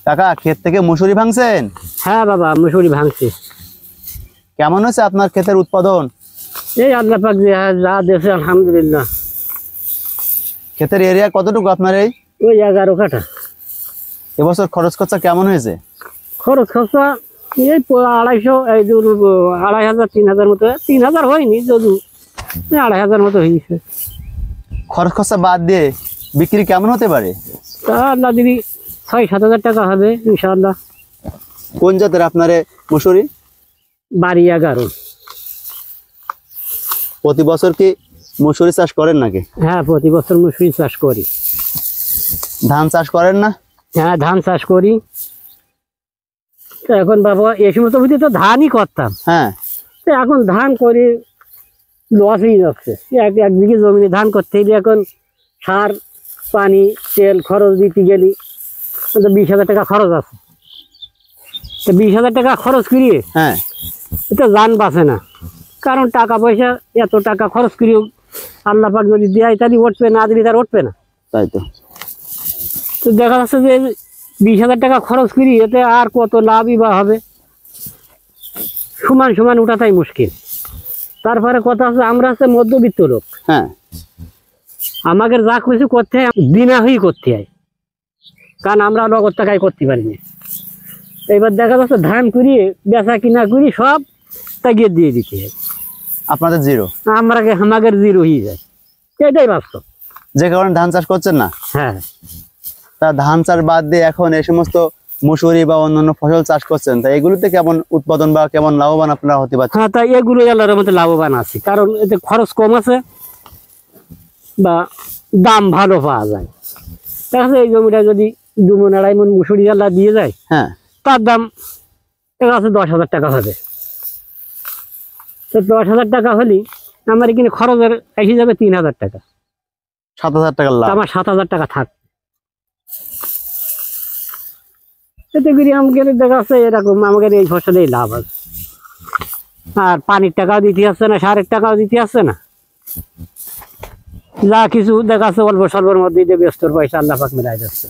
কাকা ক্ষেত থেকে মুসুরি ভাঙছেন? হ্যাঁ বাবা, মুসুরি ভাঙছি। কেমন হয়েছে আপনার ক্ষেতের উৎপাদন? এই আল্লাহ পাক যা দিয়েছে আলহামদুলিল্লাহ। ক্ষেতের এরিয়া কতটুকু আপনার? ওই 11 কাঠা। এবছর খরচ খরচা কেমন হয়েছে? খরচ খরচা এই 250, এই 2500 3000 মতো। 3000 হয়নি, যদু 2500 মতো হয়েছে। খরচ খরচা বাদ দিয়ে বিক্রি কেমন হতে পারে? তা আল্লাহ দিদি 6-7 হাজার টাকা হবে ইনশাআল্লাহ। কোন জাতের আপনার মুসুরি? বাড়ি 11। প্রতি বছর কি মুসুরি চাষ করেন নাকি? হ্যাঁ, প্রতি বছর মুসুরি চাষ করি। ধান চাষ করেন না? হ্যাঁ, ধান চাষ করি। তো এখন বাবা এই সময় তো ধানই করতাম। হ্যাঁ, তো এখন ধান করে লস হয়ে যাচ্ছে। এক বিঘে জমিনে ধান করতে গেলে এখন সার, পানি, তেল খরচ দিতে গেলে 20,000 টাকা খরচ আছে। তো 20,000 টাকা খরচ করিয়ে হ্যাঁ, এটা জান বাঁচে না। কারণ টাকা পয়সা এত টাকা খরচ করিও আল্লাহ পাক যদি দেয় তাহলে উঠবে, না দিলে তার উঠবে না। তাই তো। তো দেখা যাচ্ছে যে 20,000 টাকা খরচ করি, এতে আর কত লাভই বা হবে? সমান সমান উঠাটাই মুশকিল। তারপরে কথা আছে, আমরা হচ্ছে মধ্যবিত্ত লোক। হ্যাঁ, আমাদের যা কিছু করতে হয় দিনা হয়েই করতে হয়, কারণ আমরা নগদ টাকায় করতে পারি না। এবার দেখা যাচ্ছে ধান করিয়ে বেচা কিনা করি সব তাগিয়ে দিয়ে দিতে হয়। আপনাদের জিরো? আমাদের জিরো হয়ে যায়, এটাই বাস্তব। যে কারণে ধান চাষ করছেন না? হ্যাঁ। তা ধান চাষ বাদ দিয়ে এখন এই সমস্ত মুসুরি বা অন্যান্য ফসল চাষ করছেন, তা এগুলোতে কেমন উৎপাদন বা কেমন লাভবান আপনারা হতে পারছেন? হ্যাঁ, তাই এগুলো আল্লাহর মধ্যে লাভবান আছে, কারণ এতে খরচ কম আছে বা দাম ভালো পাওয়া যায়। দেখা যাচ্ছে এই জমিটা যদি 2 মণ 2.5 মণ মুসুরি আল্লাহ দিয়ে যায়, হ্যাঁ, তার দাম এটা আছে 10,000 টাকা হবে। তো 10,000 টাকা হলে আমার এখানে খরচের এসে যাবে 3,000 টাকা। 7,000 টাকার লাভ। আমার 7,000 টাকা থাক। এতে করে আমাদের দেখা যাচ্ছে এরকম আমাদের এই ফসলেই লাভ আছে। আর পানির টাকাও দিতে আসছে না, সারের টাকাও দিতে আসছে না। যা কিছু দেখা যাচ্ছে অল্প স্বল্পর মধ্যে দিয়ে ব্যস্তর পয়সা আল্লাহ পাক মিলাই যাচ্ছে।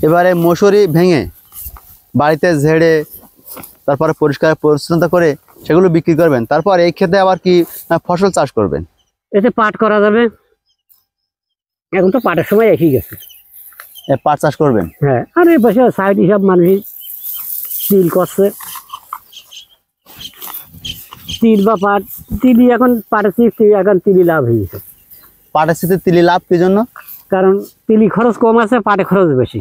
এবারে মসুরি ভেঙে বাড়িতে ঝেড়ে তারপরে পরিষ্কার পরিচ্ছন্নতা করে সেগুলো বিক্রি করবেন, তারপর এই ক্ষেতে আবার কি ফসল চাষ করবেন? এতে পাট করা যাবে। এখন তো পাটের সময় এসে গেছে। পাট চাষ করবেন? হ্যাঁ, আর এই পাশে সাইড হিসাব মানুষ তিল করছে। তিল বা পাট, তিলি এখন পাটের চেয়ে এখন তিলি লাভ হয়ে গেছে। পাটের সাথে তিলি লাভ কি জন্য? কারণ তিলি খরচ কম আছে, পাটে খরচ বেশি।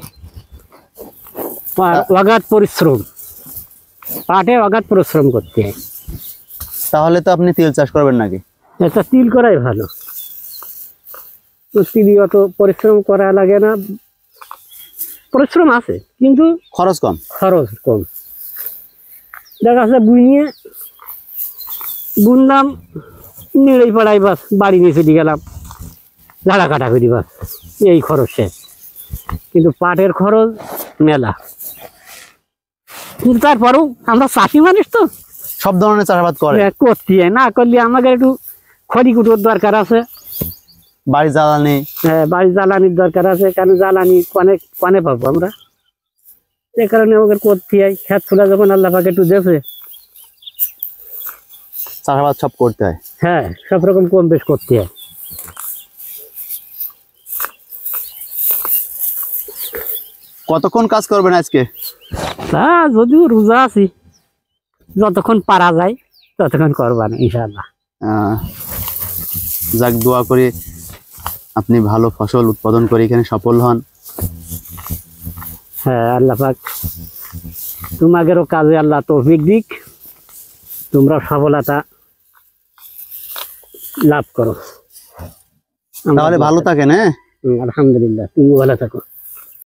অগাধ পরিশ্রম, পাটে অগাধ পরিশ্রম করতে হয়। তাহলে তো আপনি তিল চাষ করবেন নাকি? এটা তিল করাই ভালো। তিলি অত পরিশ্রম করা লাগে না, পরিশ্রম আছে কিন্তু খরচ কম। খরচ কম। দেখা যাচ্ছে বুনলাম, নেড়েই পাড়াই বাস বাড়ি নিয়ে চলে গেলাম, ঝাড়া কাটা করি বাস, এই খরচ শেষ। কিন্তু পাটের খরচ মেলা। কিন্তু তারপরেও আমরা চাষি মানুষ তো সব ধরনের চাষাবাদ করে করতে হয়, না করলে আমাদের একটু খড়ি কুটোর দরকার আছে, বাড়ি জ্বালানি। হ্যাঁ, বাড়ি জ্বালানির দরকার আছে, কারণ জ্বালানি কনে পাবো আমরা। সে কারণে আমাদের করতে হয়। খেত খোলা যখন আল্লাহ পাকে একটু দেবে, চাষাবাদ সব করতে হয়। হ্যাঁ, সব রকম কম বেশ করতে হয়। কতক্ষণ কাজ করবেন আজকে? তা যদিও রোজা আছি, যতক্ষণ পারা যায় ততক্ষণ করবা না ইনশাআল্লাহ। যাক, দোয়া করি আপনি ভালো ফসল উৎপাদন করে এখানে সফল হন। হ্যাঁ, আল্লাহ পাক তোমাদেরও কাজে আল্লাহ তৌফিক দিক, তোমরা সফলতা লাভ করো। তাহলে ভালো থাকেন। হ্যাঁ, আলহামদুলিল্লাহ, তুমি ভালো থাকো।